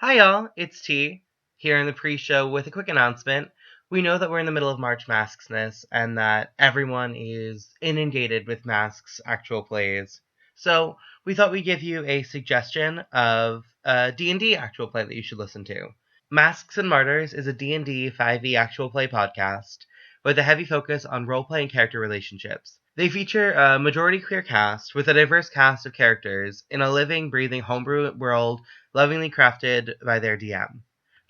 Hi, y'all. It's T here in the pre show with a quick announcement. We know that we're in the middle of March Masksness and that everyone is inundated with Masks actual plays. So we thought we'd give you a suggestion of a D&D actual play that you should listen to. Masks and Martyrs is a D&D 5e actual play podcast with a heavy focus on role-play and character relationships. They feature a majority queer cast with a diverse cast of characters in a living, breathing homebrew world lovingly crafted by their DM.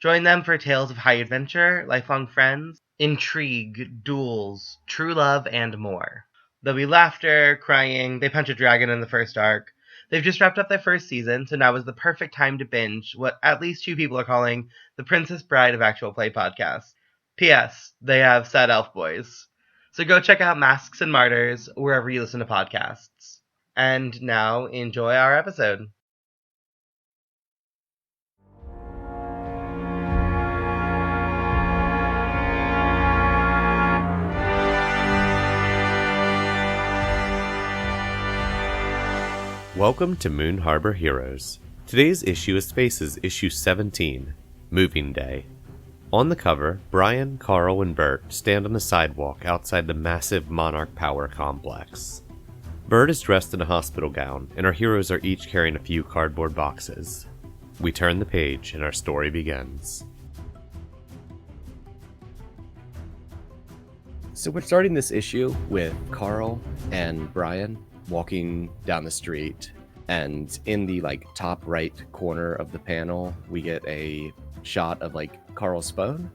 Join them for tales of high adventure, lifelong friends, intrigue, duels, true love, and more. There'll be laughter, crying, they punch a dragon in the first arc. They've just wrapped up their first season, so now is the perfect time to binge what at least two people are calling the Princess Bride of Actual Play podcast. P.S. They have sad elf boys. So go check out Masks and Martyrs wherever you listen to podcasts. And now enjoy our episode. Welcome to Moon Harbor Heroes. Today's issue is Faces issue 17, Moving Day. On the cover, Brian, Carl, and Burt stand on the sidewalk outside the massive Monarch Power Complex. Burt is dressed in a hospital gown, and our heroes are each carrying a few cardboard boxes. We turn the page, and our story begins. So we're starting this issue with Carl and Brian walking down the street, and in the top right corner of the panel we get a shot of Carl's phone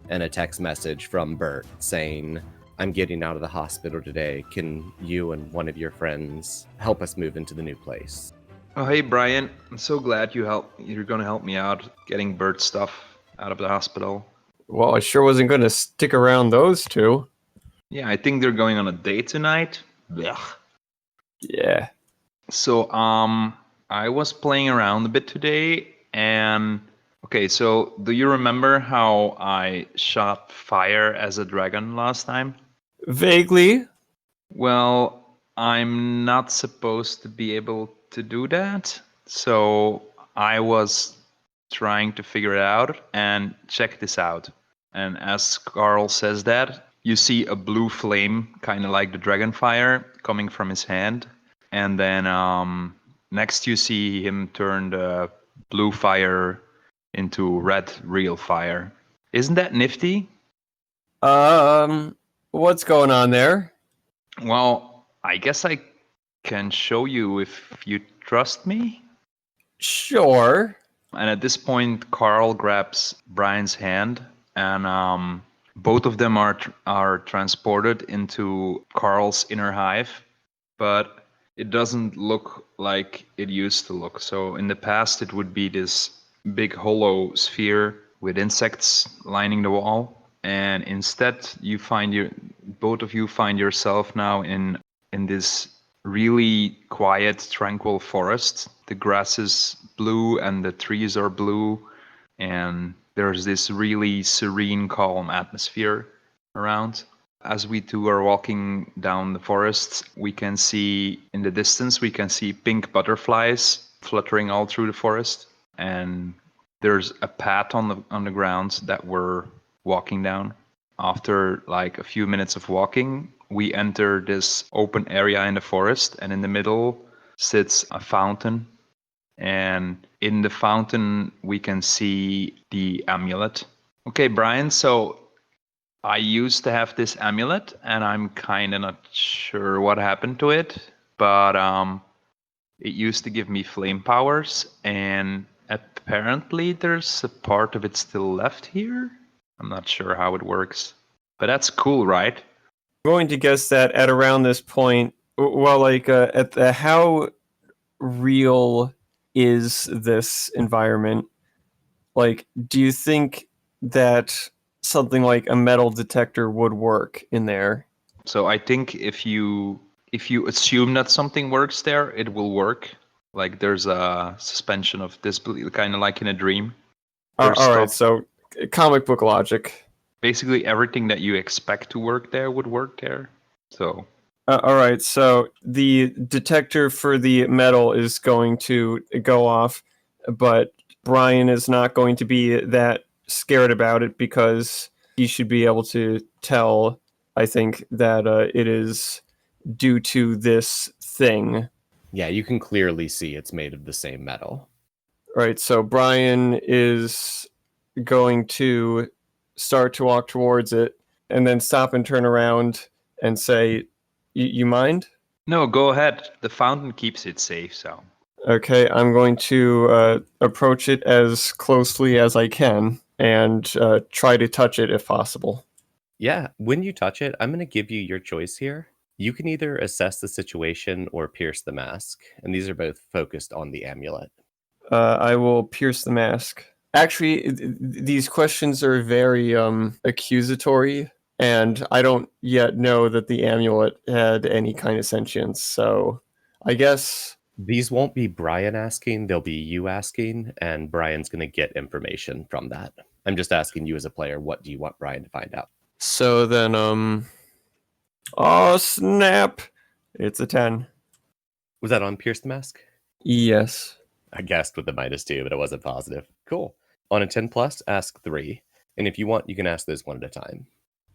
and a text message from Burt saying, "I'm getting out of the hospital today. Can you and one of your friends help us move into the new place?" Oh, hey Brian, I'm so glad you're going to help me out getting Burt's stuff out of the hospital. Well, I sure wasn't going to stick around those two. Yeah, I think they're going on a date tonight. Blech. Yeah. So, I was playing around a bit today, and okay, so do you remember how I shot fire as a dragon last time? Vaguely. Well, I'm not supposed to be able to do that, so I was trying to figure it out, and check this out. And as Carl says that, you see a blue flame, kind of like the dragon fire, coming from his hand. And then next you see him turn the blue fire into red real fire. Isn't that nifty? What's going on there? Well, I guess I can show you if you trust me. Sure. And at this point, Carl grabs Brian's hand, and both of them are transported into Carl's inner hive, but it doesn't look like it used to look. So in the past, it would be this big hollow sphere with insects lining the wall, and instead, both of you find yourself now in this really quiet, tranquil forest. The grass is blue and the trees are blue, and there's this really serene, calm atmosphere around. As we two are walking down the forest, we can see in the distance, pink butterflies fluttering all through the forest. And there's a path on the ground that we're walking down. After a few minutes of walking, we enter this open area in the forest, and in the middle sits a fountain. And in the fountain, we can see the amulet. Okay, Brian, so I used to have this amulet, and I'm kind of not sure what happened to it, but it used to give me flame powers, and apparently there's a part of it still left here. I'm not sure how it works, but that's cool, right? I'm going to guess that at around this point, how real is this environment? Do you think that something like a metal detector would work in there? So I think if you assume that something works there, it will work. There's a suspension of disbelief, kind of like in a dream. All right, so comic book logic. Basically, everything that you expect to work there would work there. So. All right, so the detector for the metal is going to go off, but Brian is not going to be that scared about it because he should be able to tell, I think, that it is due to this thing. Yeah, you can clearly see it's made of the same metal. Right, so Brian is going to start to walk towards it and then stop and turn around and say, you mind? No, go ahead. The fountain keeps it safe, so. Okay, I'm going to approach it as closely as I can and try to touch it if possible. Yeah, when you touch it, I'm going to give you your choice here. You can either assess the situation or pierce the mask, and these are both focused on the amulet. I will pierce the mask. Actually, these questions are very accusatory, and I don't yet know that the amulet had any kind of sentience, so I guess... These won't be Brian asking, they'll be you asking, and Brian's going to get information from that. I'm just asking you as a player, what do you want Brian to find out? So then, oh snap! It's a 10. Was that on Pierce the Mask? Yes. I guessed with the -2, but it wasn't positive. Cool. On a 10 plus, ask 3. And if you want, you can ask those one at a time.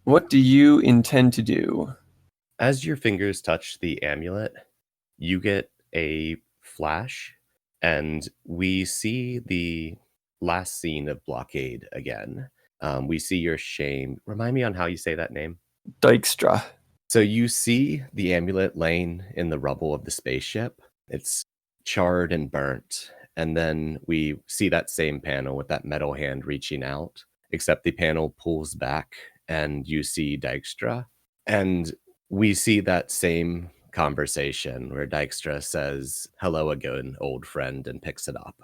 What do you intend to do? As your fingers touch the amulet, you get a flash, and we see the last scene of Blockade again. We see your shame. Remind me on how you say that name. Dykstra. So you see the amulet laying in the rubble of the spaceship. It's charred and burnt. And then we see that same panel with that metal hand reaching out, except the panel pulls back and you see Dykstra. And we see that same conversation where Dykstra says, "Hello again, old friend," and picks it up.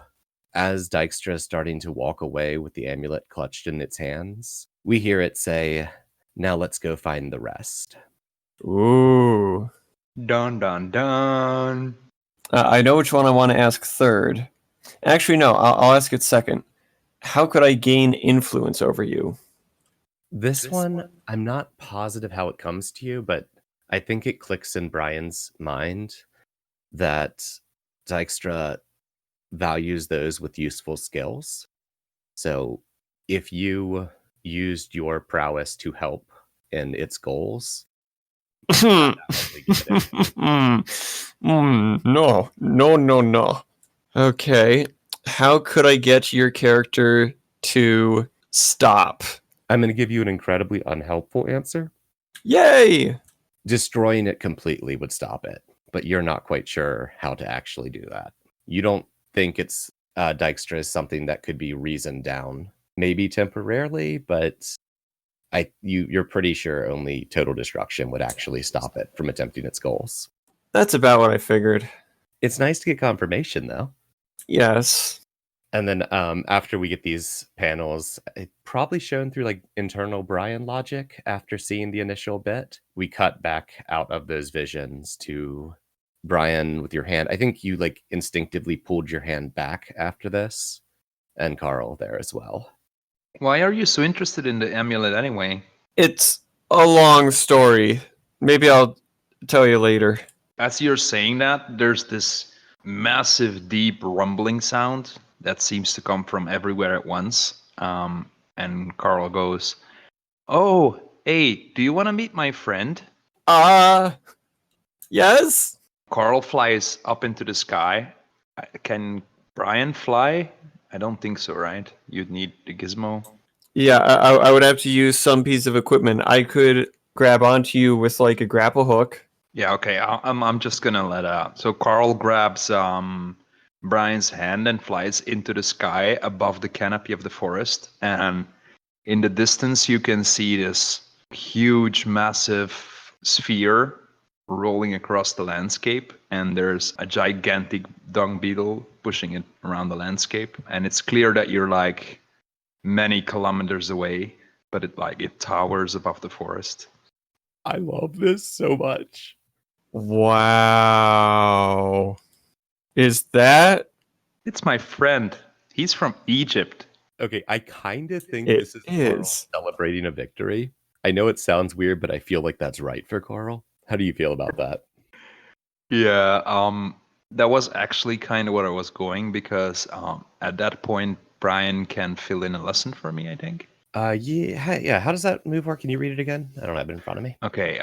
As Dykstra is starting to walk away with the amulet clutched in its hands, we hear it say, "Now let's go find the rest." Ooh. Dun dun dun. I know which one I want to ask third. Actually, no, I'll ask it second. How could I gain influence over you? This one, I'm not positive how it comes to you, but I think it clicks in Brian's mind that Dykstra values those with useful skills. So if you used your prowess to help in its goals, No. Okay. How could I get your character to stop? I'm going to give you an incredibly unhelpful answer. Yay! Destroying it completely would stop it, but you're not quite sure how to actually do that. You don't think it's Dykstra is something that could be reasoned down, maybe temporarily, but you're pretty sure only total destruction would actually stop it from attempting its goals. That's about what I figured. It's nice to get confirmation, though. Yes. And then after we get these panels, it probably shown through like internal Brian logic after seeing the initial bit, we cut back out of those visions to Brian with your hand. I think you like instinctively pulled your hand back after this, and Carl there as well. Why are you so interested in the amulet anyway? It's a long story. Maybe I'll tell you later. As you're saying that, there's this massive, deep rumbling sound that seems to come from everywhere at once. And Carl goes, "Oh, hey, do you want to meet my friend?" Yes? Carl flies up into the sky. Can Brian fly? I don't think so, right? You'd need the gizmo. Yeah, I would have to use some piece of equipment. I could grab onto you with like a grapple hook. Yeah, okay. I'm just gonna let out. So Carl grabs Brian's hand and flies into the sky above the canopy of the forest. And in the distance, you can see this huge, massive sphere rolling across the landscape. And there's a gigantic dung beetle pushing it around the landscape. And it's clear that you're like many kilometers away, but it towers above the forest. I love this so much. Wow. Is that? It's my friend. He's from Egypt. Okay, I kind of think It this is Carl is. celebrating a victory. I know it sounds weird, but I feel like that's right for Carl. How do you feel about that? Yeah, That was actually kind of what I was going, because at that point, Brian can fill in a lesson for me, I think. Yeah. How does that move work? Can you read it again? I don't have it in front of me. Okay.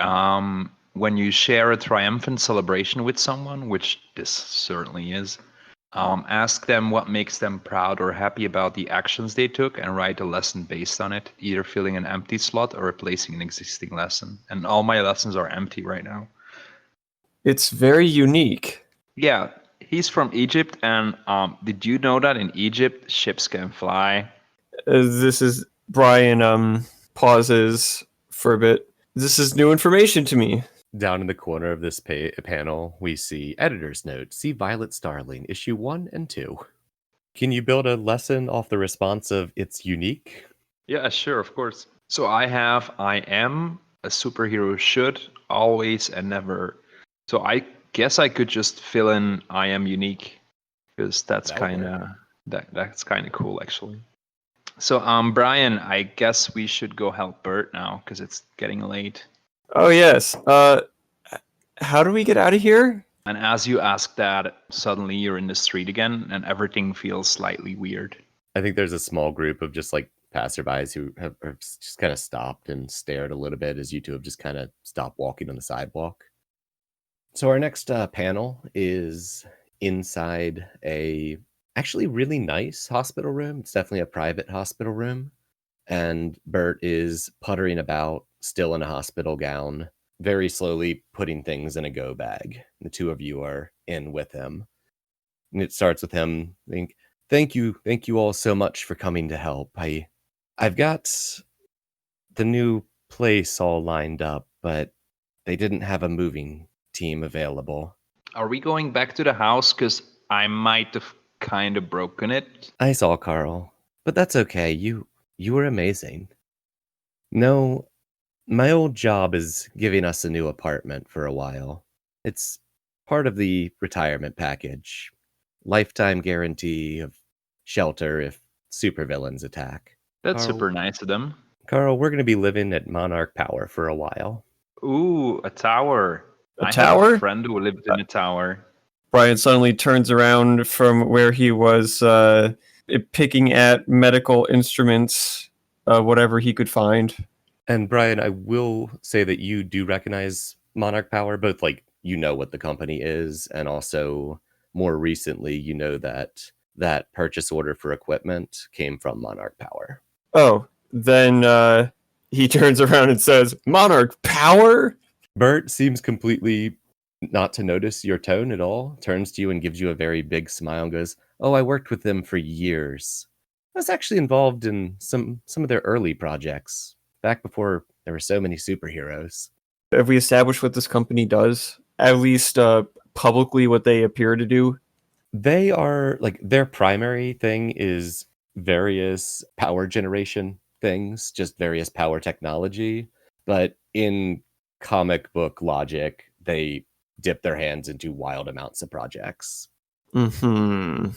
When you share a triumphant celebration with someone, which this certainly is, ask them what makes them proud or happy about the actions they took and write a lesson based on it, either filling an empty slot or replacing an existing lesson. And all my lessons are empty right now. It's very unique. Yeah, he's from Egypt, and did you know that in Egypt ships can fly? This is Brian pauses for a bit. This is new information to me. Down in the corner of this panel, we see editor's note. See Violet Starling, issue 1 and 2. Can you build a lesson off the response of it's unique? Yeah, sure, of course. So I am a superhero should always and never. So I guess I could just fill in I am unique, because that's That'll kind of work. that's kind of cool actually. So Brian, I guess we should go help Burt now because it's getting late. Oh yes. How do we get out of here? And as you ask that, suddenly you're in the street again, and everything feels slightly weird. I think there's a small group of just like passerbys who have just kind of stopped and stared a little bit as you two have just kind of stopped walking on the sidewalk. So our next panel is inside a actually really nice hospital room. It's definitely a private hospital room. And Burt is puttering about, still in a hospital gown, very slowly putting things in a go bag. The two of you are in with him. And it starts with him being, thank you all so much for coming to help. I've got the new place all lined up, but they didn't have a moving team available. Are we going back to the house? Because I might have kind of broken it. I saw Carl, but that's okay. You were amazing. No, my old job is giving us a new apartment for a while. It's part of the retirement package. Lifetime guarantee of shelter if supervillains attack. That's Carl- super nice of them. Carl, we're going to be living at Monarch Power for a while. Ooh, a tower. A I have tower? a friend who lived in a tower. Brian suddenly turns around from where he was picking at medical instruments, whatever he could find. And Brian, I will say that you do recognize Monarch Power, both like you know what the company is, and also more recently you know that purchase order for equipment came from Monarch Power. Oh, then he turns around and says, Monarch Power? Burt seems completely not to notice your tone at all, turns to you and gives you a very big smile and goes, oh, I worked with them for years. I was actually involved in some of their early projects, back before there were so many superheroes. Have we established what this company does? At least publicly what they appear to do? They are, like, their primary thing is various power generation things, just various power technology. But in comic book logic, they dip their hands into wild amounts of projects. Mm-hmm.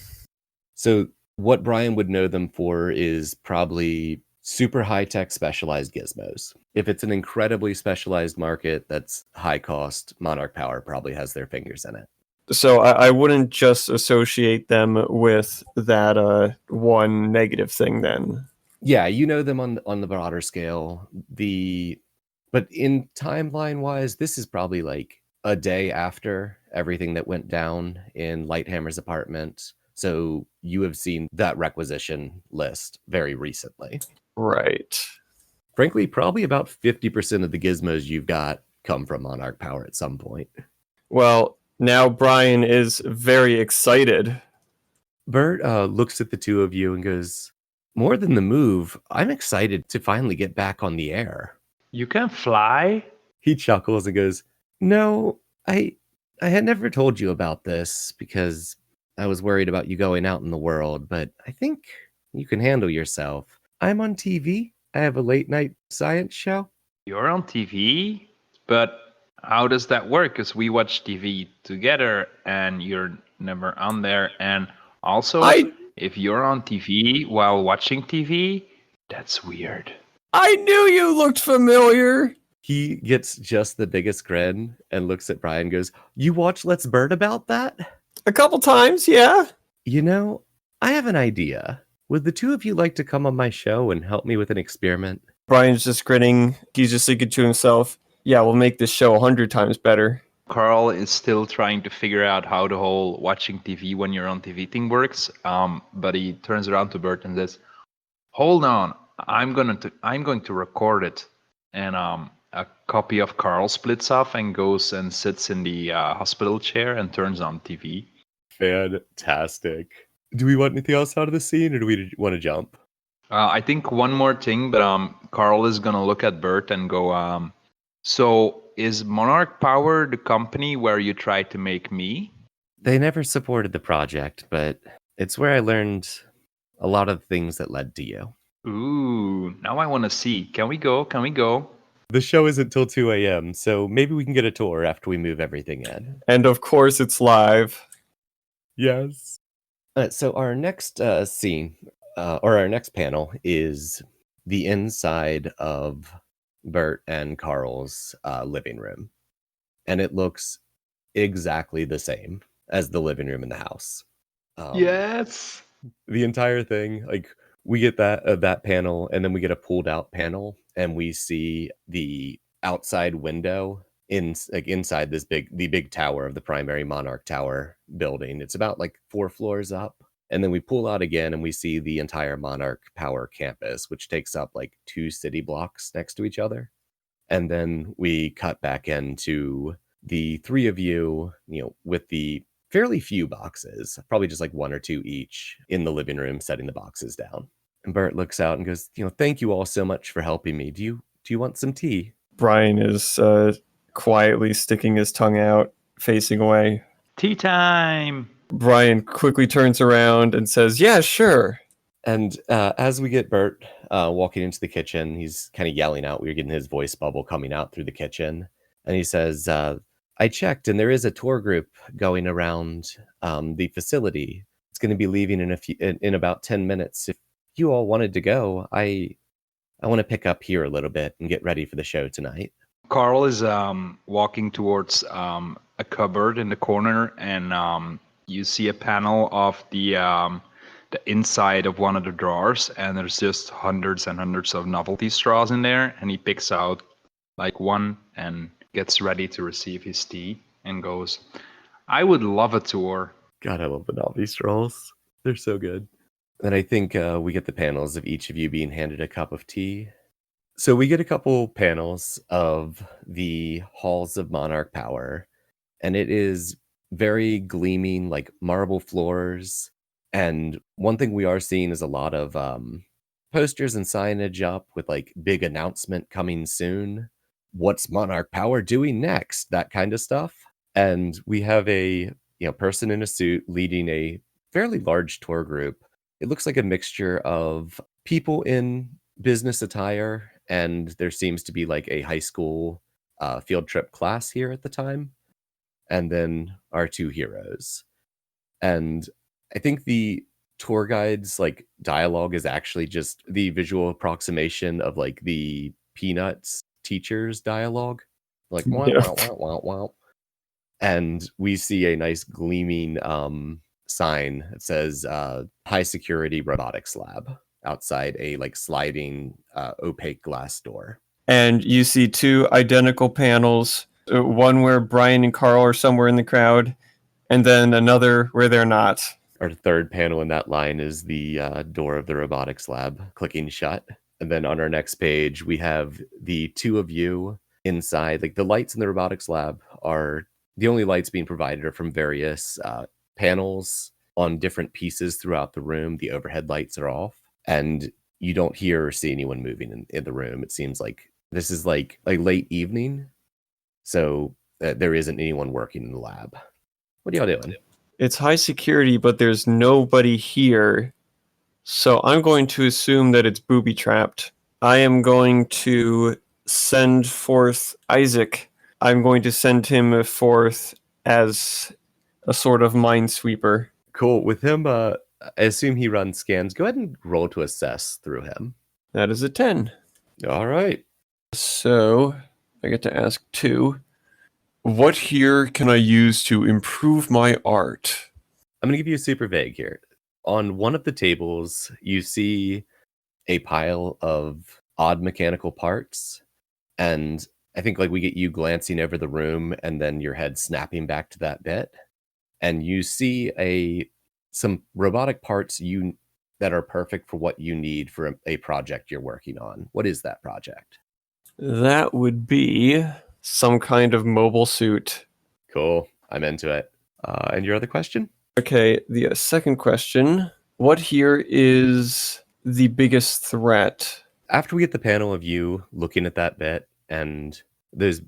So what Brian would know them for is probably super high-tech specialized gizmos. If it's an incredibly specialized market that's high cost, Monarch Power probably has their fingers in it. So I wouldn't just associate them with that one negative thing then. Yeah, you know them on the broader scale. But in timeline wise, this is probably like a day after everything that went down in Lighthammer's apartment. So you have seen that requisition list very recently. Right. Frankly, probably about 50% of the gizmos you've got come from Monarch Power at some point. Well, now Brian is very excited. Burt looks at the two of you and goes, more than the move, I'm excited to finally get back on the air. You can fly? He chuckles and goes, no, I had never told you about this because I was worried about you going out in the world, but I think you can handle yourself. I'm on TV. I have a late night science show. You're on TV? But how does that work? Because we watch TV together and you're never on there. And also, if you're on TV while watching TV, that's weird. I knew you looked familiar. He gets just the biggest grin and looks at Brian and goes, you watch Let's Bird about that? A couple times, yeah. You know, I have an idea. Would the two of you like to come on my show and help me with an experiment? Brian's just grinning. He's just thinking to himself, yeah, we'll make this show 100 times better. Carl is still trying to figure out how the whole watching TV when you're on TV thing works. But he turns around to Burt and says, "Hold on, I'm going to record it." And a copy of Carl splits off and goes and sits in the hospital chair and turns on TV. Fantastic. Do we want anything else out of the scene, or do we want to jump? I think one more thing, but Carl is gonna look at Bert and go, so is Monarch Power the company where you tried to make me? They never supported the project, but it's where I learned a lot of things that led to you. Ooh, now I want to see. Can we go? Can we go? The show isn't till 2 a.m., so maybe we can get a tour after we move everything in. And of course, it's live. Yes. So our next scene, or our next panel, is the inside of Bert and Carl's living room. And it looks exactly the same as the living room in the house. Yes. The entire thing, like, we get that panel, and then we get a pulled out panel, and we see the outside window inside the big tower of the primary Monarch Tower building. It's about like 4 floors up. And then we pull out again and we see the entire Monarch Power campus, which takes up like 2 city blocks next to each other. And then we cut back into the 3 of you, with the fairly few boxes, probably just like 1 or 2 each, in the living room, setting the boxes down. And Bert looks out and goes, "Thank you all so much for helping me. Do you want some tea?" Brian is quietly sticking his tongue out, facing away. Tea time. Brian quickly turns around and says, yeah, sure. And as we get Bert walking into the kitchen, he's kind of yelling out. We're getting his voice bubble coming out through the kitchen. And he says, I checked, and there is a tour group going around the facility. It's going to be leaving in about 10 minutes. If you all wanted to go, I want to pick up here a little bit and get ready for the show tonight. Carl is walking towards a cupboard in the corner, and you see a panel of the inside of one of the drawers, and there's just hundreds and hundreds of novelty straws in there, and he picks out like one and gets ready to receive his tea and goes, "I would love a tour." God, I love the novelty straws. They're so good. And I think we get the panels of each of you being handed a cup of tea. So we get a couple panels of the halls of Monarch Power, and it is very gleaming, like marble floors. And one thing we are seeing is a lot of posters and signage up with like big announcement coming soon. What's Monarch Power doing next? That kind of stuff. And we have a person in a suit leading a fairly large tour group. It looks like a mixture of people in business attire, and there seems to be like a high school field trip class here at the time, and then our 2 heroes. And I think the tour guide's like dialogue is actually just the visual approximation of like the Peanuts teacher's dialogue, like wow, wow, wow, wow, wow. And we see a nice gleaming sign that says high security robotics lab outside a like sliding opaque glass door. And you see 2 identical panels, one where Brian and Carl are somewhere in the crowd, and then another where they're not. Our 3rd panel in that line is the door of the robotics lab clicking shut. And then on our next page, we have the 2 of you inside. Like the lights in the robotics lab are the only lights being provided are from various panels on different pieces throughout the room. The overhead lights are off, and you don't hear or see anyone moving in the room. It seems like this is like late evening, so there isn't anyone working in the lab. What are y'all doing? It's high security, but there's nobody here. So I'm going to assume that it's booby-trapped. I am going to send forth Isaac. I'm going to send him forth as a sort of minesweeper. Cool. With him, I assume he runs scans. Go ahead and roll to assess through him. That is a 10. All right. So I get to ask 2. What here can I use to improve my art? I'm going to give you a super vague here. On one of the tables, you see a pile of odd mechanical parts, and I think like we get you glancing over the room and then your head snapping back to that bit, and you see some robotic parts that are perfect for what you need for a project you're working on. What is that project? That would be some kind of mobile suit. Cool. I'm into it. And your other question? Okay, the second question. What here is the biggest threat? After we get the panel of you looking at that bit and those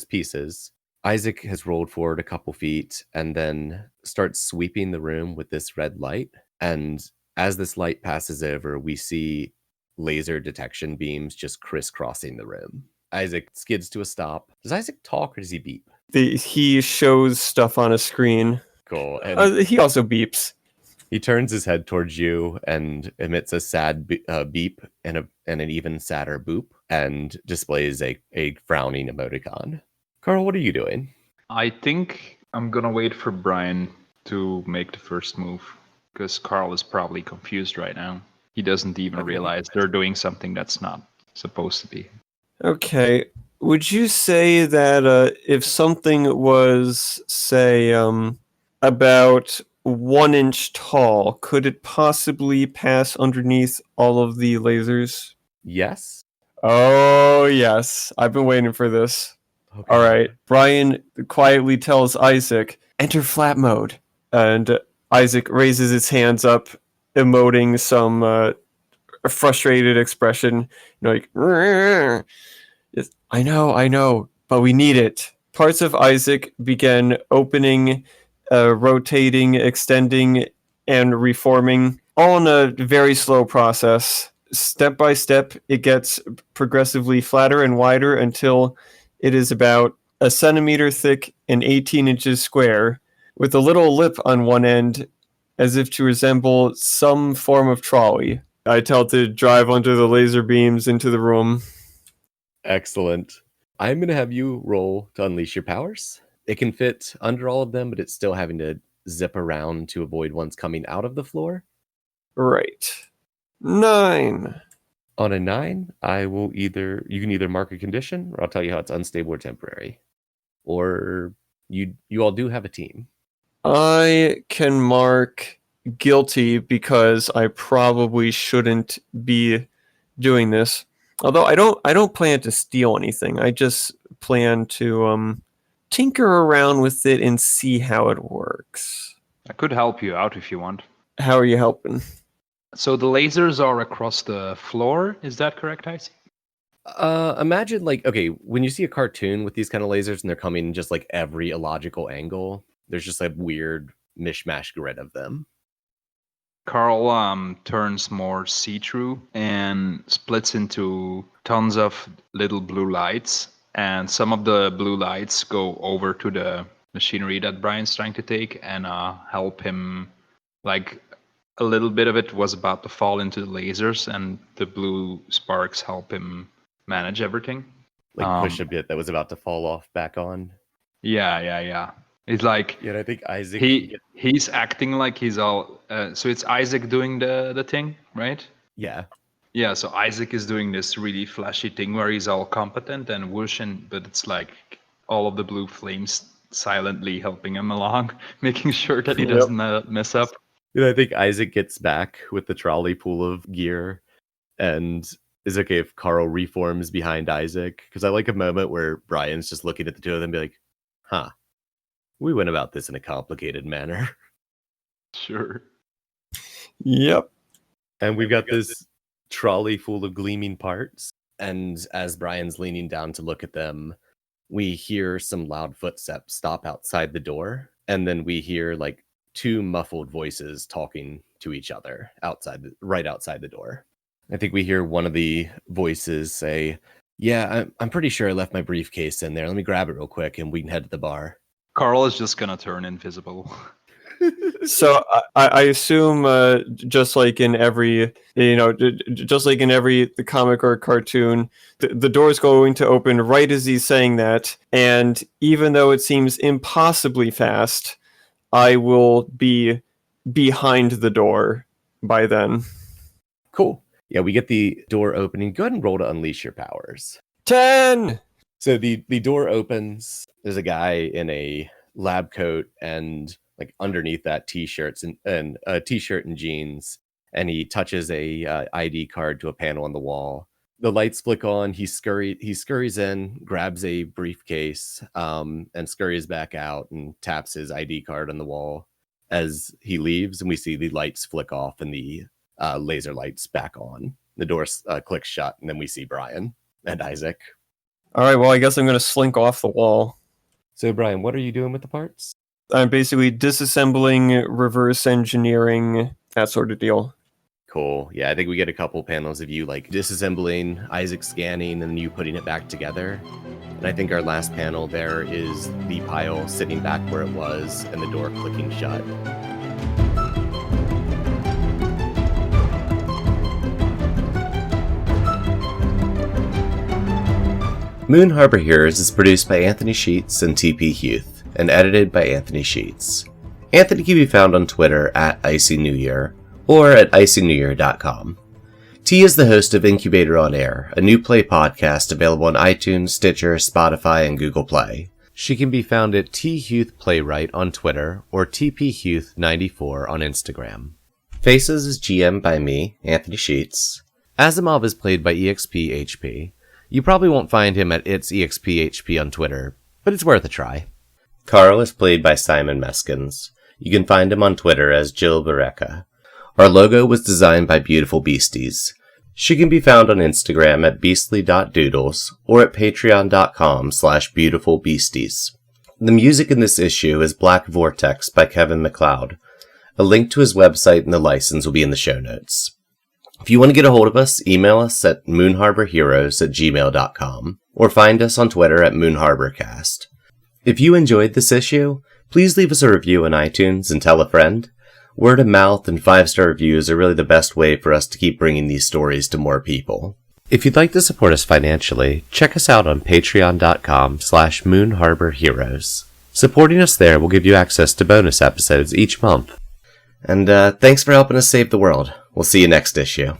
pieces, Isaac has rolled forward a couple feet and then starts sweeping the room with this red light. And as this light passes over, we see laser detection beams just crisscrossing the room. Isaac skids to a stop. Does Isaac talk or does he beep? He shows stuff on a screen. Cool. And He also beeps. he turns his head towards you and emits a sad beep and an even sadder boop and displays a frowning emoticon. Carl, what are you doing? I think I'm gonna wait for Brian to make the first move, because Carl is probably confused right now. He doesn't even realize they're doing something that's not supposed to be. Okay. Would you say that if something was, say, about 1 inch tall, could it possibly pass underneath all of the lasers? Yes. Oh, yes. I've been waiting for this. Okay. All right. Brian quietly tells Isaac, enter flap mode. And Isaac raises his hands up, emoting some frustrated expression. Like, yes, I know, but we need it. Parts of Isaac begin opening, rotating, extending, and reforming, all in a very slow process. Step by step, it gets progressively flatter and wider until it is about a centimeter thick and 18 inches square, with a little lip on one end, as if to resemble some form of trolley. I tell it to drive under the laser beams into the room. Excellent. I'm going to have you roll to unleash your powers. It can fit under all of them, but it's still having to zip around to avoid ones coming out of the floor. Right. 9. On a 9, you can either mark a condition, or I'll tell you how it's unstable or temporary. Or you all do have a team. I can mark guilty because I probably shouldn't be doing this. Although I don't plan to steal anything. I just plan to tinker around with it and see how it works. I could help you out if you want. How are you helping? So the lasers are across the floor, is that correct, Isaac? Imagine when you see a cartoon with these kind of lasers and they're coming in just like every illogical angle, there's just a weird mishmash grid of them. Carl turns more see-through and splits into tons of little blue lights, and some of the blue lights go over to the machinery that Brian's trying to take and help him. Like a little bit of it was about to fall into the lasers, and the blue sparks help him manage everything. Push a bit that was about to fall off back on. Yeah. It's like I think Isaac. He's acting like he's all. So it's Isaac doing the thing, right? Yeah. Yeah. So Isaac is doing this really flashy thing where he's all competent and whoosh, but it's like all of the blue flames silently helping him along, making sure that he doesn't mess up. I think Isaac gets back with the trolley pool of gear, and is okay if Carl reforms behind Isaac, because I like a moment where Brian's just looking at the two of them and be like, "Huh, we went about this in a complicated manner." Sure. Yep. And we've got this trolley full of gleaming parts, and as Brian's leaning down to look at them, we hear some loud footsteps stop outside the door, and then we hear like 2 muffled voices talking to each other right outside the door. I think we hear one of the voices say, "Yeah, I'm pretty sure I left my briefcase in there. Let me grab it real quick and we can head to the bar." Carl is just gonna turn invisible. So I assume just like in every the comic or cartoon, the door is going to open right as he's saying that, and even though it seems impossibly fast, I will be behind the door by then. Cool. Yeah, we get the door opening. Go ahead and roll to unleash your powers. 10! So the door opens. There's a guy in a lab coat and like underneath that t-shirts and a t-shirt and jeans, and he touches a ID card to a panel on the wall. The lights flick on. He scurries in, grabs a briefcase, and scurries back out and taps his ID card on the wall as he leaves. And we see the lights flick off and the laser lights back on. The door clicks shut, and then we see Brian and Isaac. All right, well, I guess I'm going to slink off the wall. So, Brian, what are you doing with the parts? I'm basically disassembling, reverse engineering, that sort of deal. Cool. Yeah, I think we get a couple panels of you like disassembling, Isaac scanning, and you putting it back together. And I think our last panel there is the pile sitting back where it was and the door clicking shut. Moon Harbor Heroes is produced by Anthony Sheets and TP Huth, and edited by Anthony Sheets. Anthony can be found on Twitter at Icy New Year, or at icynewyear.com. T is the host of Incubator on Air, a new play podcast available on iTunes, Stitcher, Spotify, and Google Play. She can be found at T Huth Playwright on Twitter, or TPHuth94 on Instagram. Faces is GM by me, Anthony Sheets. Asimov is played by EXPHP. You probably won't find him at itsexphp on Twitter, but it's worth a try. Carl is played by Simon Meskins. You can find him on Twitter as Jill Bareka. Our logo was designed by Beautiful Beasties. She can be found on Instagram at beastly.doodles or at patreon.com/beautifulbeasties. The music in this issue is Black Vortex by Kevin MacLeod. A link to his website and the license will be in the show notes. If you want to get a hold of us, email us at moonharborheroes@gmail.com or find us on Twitter at moonharborcast. If you enjoyed this issue, please leave us a review on iTunes and tell a friend. Word of mouth and 5-star reviews are really the best way for us to keep bringing these stories to more people. If you'd like to support us financially, check us out on patreon.com/moonharborheroes. Supporting us there will give you access to bonus episodes each month. And thanks for helping us save the world. We'll see you next issue.